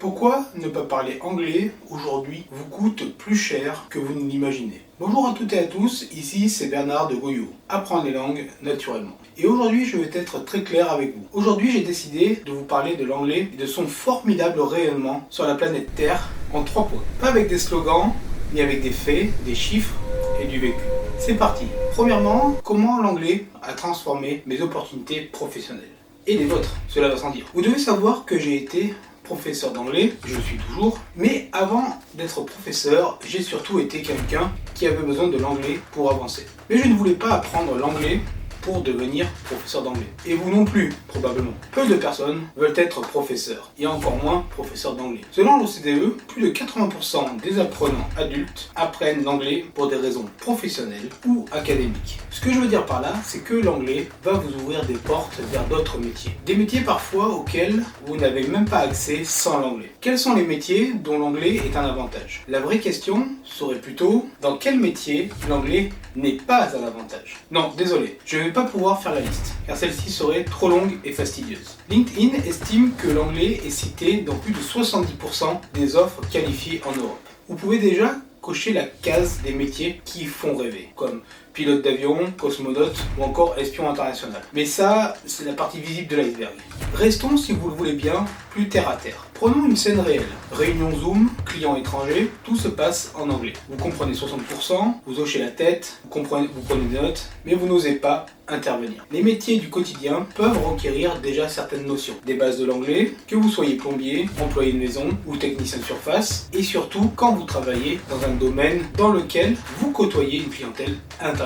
Pourquoi ne pas parler anglais aujourd'hui vous coûte plus cher que vous ne l'imaginez? Bonjour à toutes et à tous, ici c'est Bernard de Goyo. Apprendre les langues naturellement. Et aujourd'hui je vais être très clair avec vous. Aujourd'hui j'ai décidé de vous parler de l'anglais et de son formidable rayonnement sur la planète Terre en 3 points. Pas avec des slogans, mais avec des faits, des chiffres et du vécu. C'est parti. Premièrement, comment l'anglais a transformé mes opportunités professionnelles. Et les vôtres, cela va sans dire. Vous devez savoir que j'ai été professeur d'anglais, je le suis toujours, mais avant d'être professeur, j'ai surtout été quelqu'un qui avait besoin de l'anglais pour avancer. Mais je ne voulais pas apprendre l'anglais pour devenir professeur d'anglais. Et vous non plus, probablement. Peu de personnes veulent être professeurs, et encore moins professeurs d'anglais. Selon l'OCDE, plus de 80% des apprenants adultes apprennent l'anglais pour des raisons professionnelles ou académiques. Ce que je veux dire par là, c'est que l'anglais va vous ouvrir des portes vers d'autres métiers. Des métiers parfois auxquels vous n'avez même pas accès sans l'anglais. Quels sont les métiers dont l'anglais est un avantage? La vraie question serait plutôt, dans quel métier l'anglais n'est pas un avantage? Non, désolé, je ne vais pas pouvoir faire la liste, car celle-ci serait trop longue et fastidieuse. LinkedIn estime que l'anglais est cité dans plus de 70% des offres qualifiées en Europe. Vous pouvez déjà cocher la case des métiers qui font rêver, comme pilote d'avion, cosmonaute ou encore espion international. Mais ça, c'est la partie visible de l'iceberg. Restons, si vous le voulez bien, plus terre à terre. Prenons une scène réelle. Réunion Zoom, client étranger, tout se passe en anglais. Vous comprenez 60%, vous hochez la tête, vous prenez des notes, mais vous n'osez pas intervenir. Les métiers du quotidien peuvent requérir déjà certaines notions. Des bases de l'anglais, que vous soyez plombier, employé de maison ou technicien de surface, et surtout quand vous travaillez dans un domaine dans lequel vous côtoyez une clientèle internationale.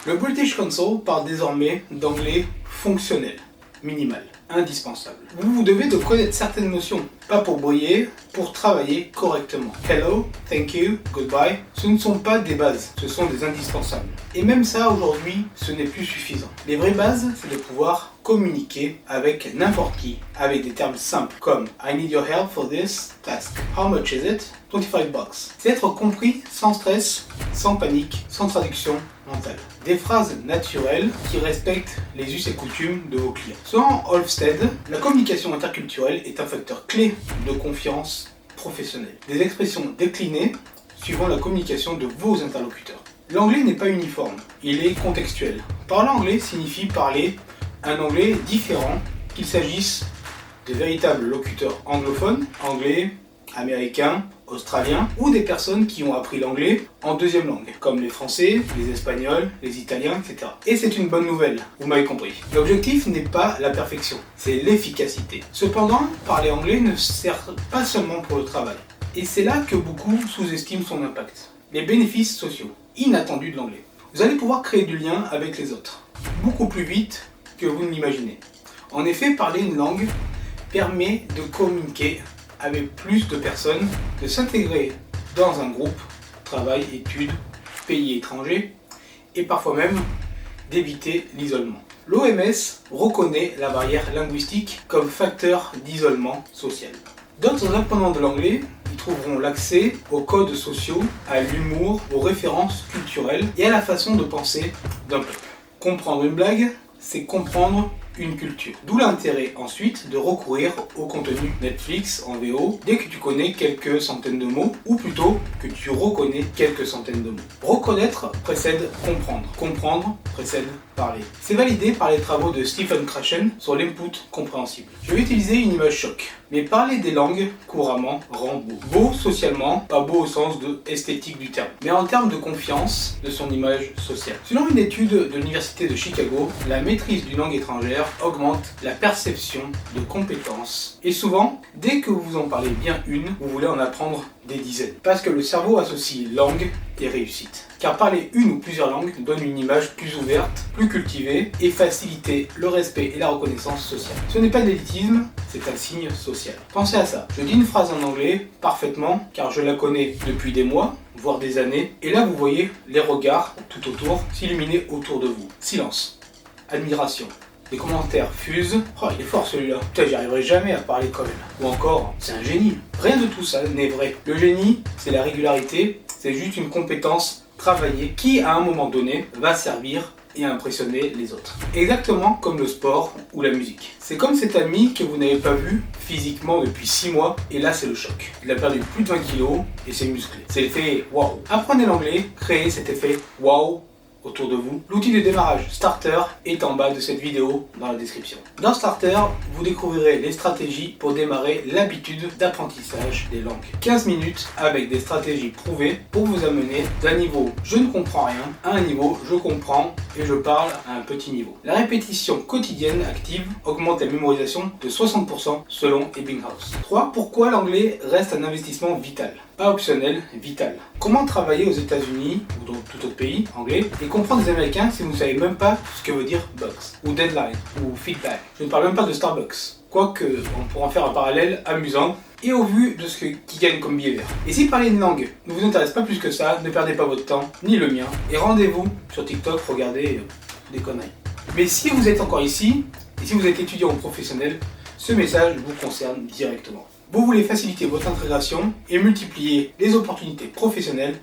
Le British Council parle désormais d'anglais fonctionnel, minimal, indispensable. Vous devez de connaître certaines notions, pas pour briller, pour travailler correctement. Hello, thank you, goodbye, ce ne sont pas des bases, ce sont des indispensables. Et même ça, aujourd'hui, ce n'est plus suffisant. Les vraies bases, c'est de pouvoir communiquer avec n'importe qui, avec des termes simples comme I need your help for this task. How much is it? 25 bucks. C'est être compris sans stress, sans panique, sans traduction mentale. Des phrases naturelles qui respectent les us et coutumes de vos clients. Selon Olmsted, la communication interculturelle est un facteur clé de confiance professionnelle. Des expressions déclinées suivant la communication de vos interlocuteurs. L'anglais n'est pas uniforme, il est contextuel. Parler anglais signifie parler un anglais différent, qu'il s'agisse de véritables locuteurs anglophones, anglais, américains, australiens, ou des personnes qui ont appris l'anglais en deuxième langue, comme les français, les espagnols, les italiens, etc. Et c'est une bonne nouvelle, vous m'avez compris. L'objectif n'est pas la perfection, c'est l'efficacité. Cependant, parler anglais ne sert pas seulement pour le travail. Et c'est là que beaucoup sous-estiment son impact. Les bénéfices sociaux, inattendus de l'anglais. Vous allez pouvoir créer du lien avec les autres, beaucoup plus vite que vous ne l'imaginez. En effet, parler une langue permet de communiquer avec plus de personnes, de s'intégrer dans un groupe, travail, études, pays étrangers, et parfois même d'éviter l'isolement. L'OMS reconnaît la barrière linguistique comme facteur d'isolement social. D'autres apprenants de l'anglais y trouveront l'accès aux codes sociaux, à l'humour, aux références culturelles et à la façon de penser d'un peuple. Comprendre une blague, c'est comprendre une culture. D'où l'intérêt ensuite de recourir au contenu Netflix en VO dès que tu connais quelques centaines de mots, ou plutôt que tu reconnais quelques centaines de mots. Reconnaître précède comprendre. Comprendre précède parler. C'est validé par les travaux de Stephen Krashen sur l'input compréhensible. Je vais utiliser une image choc. Mais parler des langues couramment rend beau. Beau socialement, pas beau au sens de esthétique du terme, mais en termes de confiance de son image sociale. Selon une étude de l'université de Chicago, la maîtrise d'une langue étrangère augmente la perception de compétences. Et souvent, dès que vous en parlez bien une, vous voulez en apprendre des dizaines. Parce que le cerveau associe langue et réussite. Car parler une ou plusieurs langues donne une image plus ouverte, plus cultivée et faciliter le respect et la reconnaissance sociale. Ce n'est pas de l'élitisme, c'est un signe social. Pensez à ça. Je dis une phrase en anglais parfaitement car je la connais depuis des mois, voire des années. Et là vous voyez les regards tout autour s'illuminer autour de vous. Silence. Admiration. Les commentaires fusent. Oh, il est fort celui-là. Putain, j'y arriverai jamais à parler comme elle. Ou encore, c'est un génie. Rien de tout ça n'est vrai. Le génie, c'est la régularité, c'est juste une compétence travaillée qui, à un moment donné, va servir et impressionner les autres. Exactement comme le sport ou la musique. C'est comme cet ami que vous n'avez pas vu physiquement depuis 6 mois et là c'est le choc. Il a perdu plus de 20 kilos et c'est musclé. C'est l'effet waouh. Apprenez l'anglais, créez cet effet waouh autour de vous. L'outil de démarrage Starter est en bas de cette vidéo dans la description. Dans Starter, vous découvrirez les stratégies pour démarrer l'habitude d'apprentissage des langues. 15 minutes avec des stratégies prouvées pour vous amener d'un niveau je ne comprends rien à un niveau je comprends et je parle à un petit niveau. La répétition quotidienne active augmente la mémorisation de 60% selon Ebbinghaus. 3. Pourquoi l'anglais reste un investissement vital? Pas optionnel, vital. Comment travailler aux États-Unis ou dans tout autre pays anglais et comprendre les Américains si vous ne savez même pas ce que veut dire box ou deadline ou feedback. Je ne parle même pas de Starbucks. Quoique, on pourra en faire un parallèle amusant et au vu de ce qui gagne comme billet vert. Et si parler une langue ne vous intéresse pas plus que ça, ne perdez pas votre temps, ni le mien, et rendez-vous sur TikTok, regardez des conneries. Mais si vous êtes encore ici, et si vous êtes étudiant ou professionnel, ce message vous concerne directement. Vous voulez faciliter votre intégration et multiplier les opportunités professionnelles,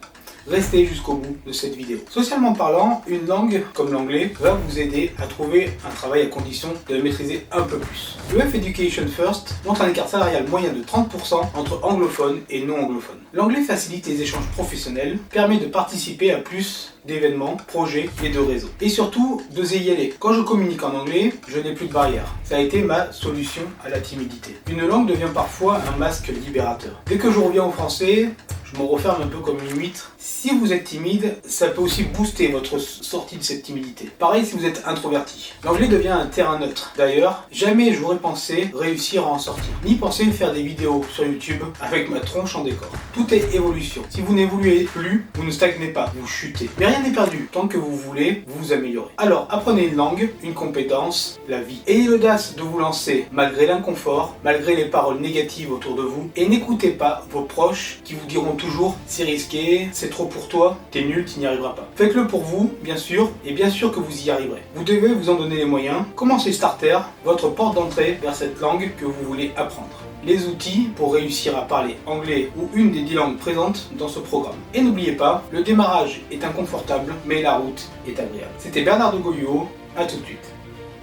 restez jusqu'au bout de cette vidéo. Socialement parlant, une langue comme l'anglais va vous aider à trouver un travail à condition de le maîtriser un peu plus. Le F Education First montre un écart salarial moyen de 30% entre anglophones et non anglophones. L'anglais facilite les échanges professionnels, permet de participer à plus d'événements, projets et de réseaux. Et surtout, d'oser y aller. Quand je communique en anglais, je n'ai plus de barrières. Ça a été ma solution à la timidité. Une langue devient parfois un masque libérateur. Dès que je reviens au français, je me referme un peu comme une huître. Si vous êtes timide, ça peut aussi booster votre sortie de cette timidité. Pareil si vous êtes introverti. L'anglais devient un terrain neutre. D'ailleurs, jamais j'aurais pensé réussir à en sortir. Ni penser faire des vidéos sur YouTube avec ma tronche en décor. Tout est évolution. Si vous n'évoluez plus, vous ne stagnez pas, vous chutez. Mais rien n'est perdu, tant que vous voulez vous améliorer. Alors, apprenez une langue, une compétence, la vie. Ayez l'audace de vous lancer malgré l'inconfort, malgré les paroles négatives autour de vous, et n'écoutez pas vos proches qui vous diront toujours « c'est risqué, c'est trop pour toi, t'es nul, tu n'y arriveras pas ». Faites-le pour vous, bien sûr, et bien sûr que vous y arriverez. Vous devez vous en donner les moyens. Commencez Starter, votre porte d'entrée vers cette langue que vous voulez apprendre. Les outils pour réussir à parler anglais ou une des 10 langues présentes dans ce programme. Et n'oubliez pas, le démarrage est inconfortable, mais la route est agréable. C'était Bernard de Goyot, à tout de suite.